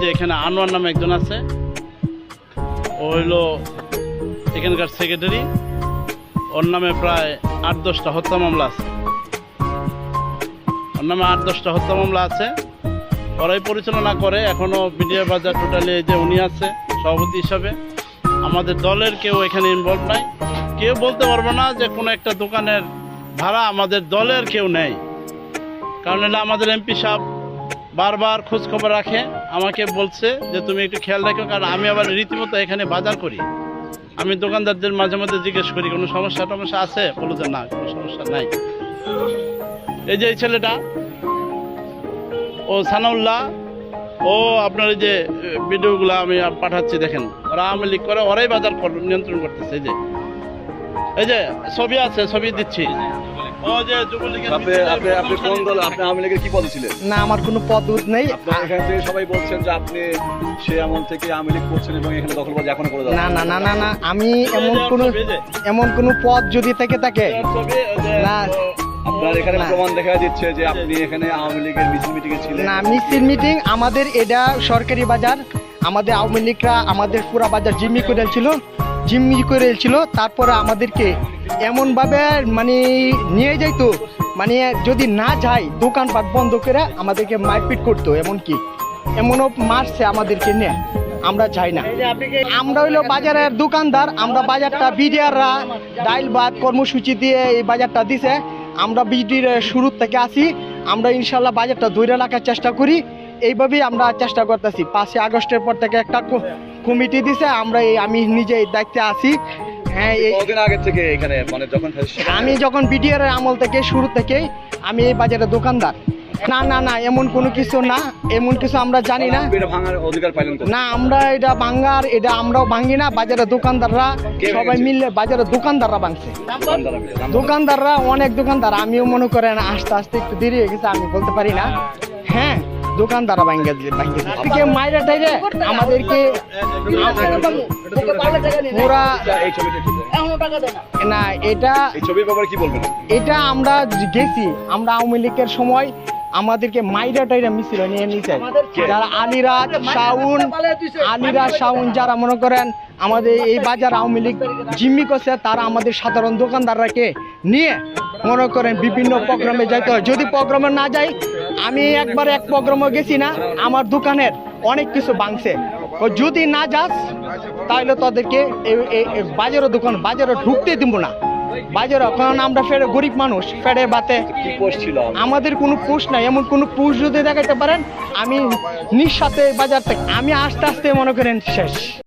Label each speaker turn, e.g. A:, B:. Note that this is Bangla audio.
A: যে এখানে আনোয়ার নামে একজন আছে, ও হইল এখানকার সেক্রেটারি। ওর নামে প্রায় ৮-১০টা হত্যা মামলা আছে। ওর নামে ৮-১০টা হত্যা মামলা আছে। ওরাই পরিচালনা করে এখনো বিডিআ বাজার টোটালি। এই যে উনি আছে সভাপতি হিসাবে। আমাদের দলের কেউ এখানে ইনভলভ নাই। কেউ বলতে পারবো না যে কোনো একটা দোকানের ভাড়া আমাদের দলের কেউ নেই। কারণ এটা আমাদের এমপি সাহেব বারবার খোঁজ খবর রাখে, আমাকে বলছে যে তুমি একটু খেয়াল রাখো। কারণ আমি আবার রীতিমতো এখানে বাজার করি। আমি দোকানদারদের মাঝে মধ্যে জিজ্ঞেস করি কোনো সমস্যা টমস্যা আছে, বলো যে না কোনো সমস্যা নাই। এই যে এই ছেলেটা ও সানাউল্লাহ, ও আপনার এই যে ভিডিওগুলো আমি পাঠাচ্ছি দেখেন, ওরা আওয়ামী লীগ করে, ওরাই বাজার নিয়ন্ত্রণ করতেছে। এই যে ছবি আছে, ছবি দিচ্ছি। ও যে যুবলীগের
B: আপনি কোন দল? আপনি আওয়ামী লীগের কি পদে ছিলেন?
C: না, আমার কোনো পদ নেই।
B: এখান থেকে সবাই বলছেন যে আপনি সে আমল থেকে আওয়ামী লীগ করছেন এবং এখানে দখলবাজি এখনো করে যাচ্ছেন।
C: না না না না না, আমি এমন কোনো পদ যদি থেকে থাকে না।
B: আপনার এখানে প্রমাণ দেখা দিচ্ছে যে আপনি এখানে আওয়ামী লীগের মিছিল মিটিং এ ছিলেন।
C: না, মিছিল মিটিং আমাদের এটা সরকারি বাজার। আমাদের আওয়ামী লীগরা আমাদের পুরা বাজার জিম্মি করেছিল। তারপরে আমাদেরকে এমনভাবে মানে নিয়ে যাইতো, মানে যদি না যাই দোকানপাট বন্ধ করে আমাদেরকে মারপিট করতো। এমনও মারছে আমাদেরকে নিয়ে, আমরা যাই না। আমরা হইলো বাজারের দোকানদার। আমরা বাজারটা বিডিআররা ডাইল ভাত কর্মসূচি দিয়ে এই বাজারটা দিছে। আমরা বিডির শুরু থেকে আসি। আমরা ইনশাল্লাহ বাজারটা ধরে রাখার চেষ্টা করি। এইভাবেই আমরা চেষ্টা করতেছি। 5 আগস্টের পর থেকে একটা কমিটি দিছে, আমি নিজে দায়িত্বে আছি। হ্যাঁ,
B: কতদিন আগে থেকে এখানে মানে
C: আমি যখন বিডিআর আমল থেকে শুরু থেকেই আমি এই বাজারের দোকানদার। না না না, এমন কোনো কিছু না, এমন কিছু আমরা জানি না।
B: এটা ভাঙার অধিকার পাইলেন
C: না, আমরা এটা ভাঙার, এটা আমরাও ভাঙি না। বাজারের দোকানদাররা সবাই মিলে বাজারের দোকানদাররা ভাঙছে। দোকানদাররা অনেক দোকানদার, আমিও মনে করেন আস্তে আস্তে একটু দেরি হয়ে গেছে, আমি বলতে পারি না। হ্যাঁ, দোকানদাররা ভাঙিয়েছে মাইরা টাইরে আমাদেরকে পুরা। না, এটা আমরা গেছি, আমরা আওয়ামী লীগের সময় আমাদেরকে মাইরা টাইরা মিছিল নিয়ে নিছে। যারা আলিরাজ শাউন যারা মনে করেন আমাদের এই বাজার আওয়ামী লীগ জিম্মি করছে, তারা আমাদের সাধারণ দোকানদাররাকে নিয়ে মনে করেন বিভিন্ন প্রোগ্রামে যাইতে হয়। যদি প্রোগ্রামে না যাই, আমি একবার এক প্রোগ্রামে গেছি না, আমার দোকানের অনেক কিছু ভাঙছে। যদি না যাস তাহলে তাদেরকে বাজারে ঢুকতে দিব না। বাজারে কারণ আমরা ফেরে গরিব মানুষ, ফেরে বাতে আমাদের কোনো পোস্ট নাই। এমন কোনো পোস্ট যদি দেখাতে পারেন, আমি নিঃস্বার্থে বাজার থেকে আমি আস্তে আস্তে মনে করেন শেষ।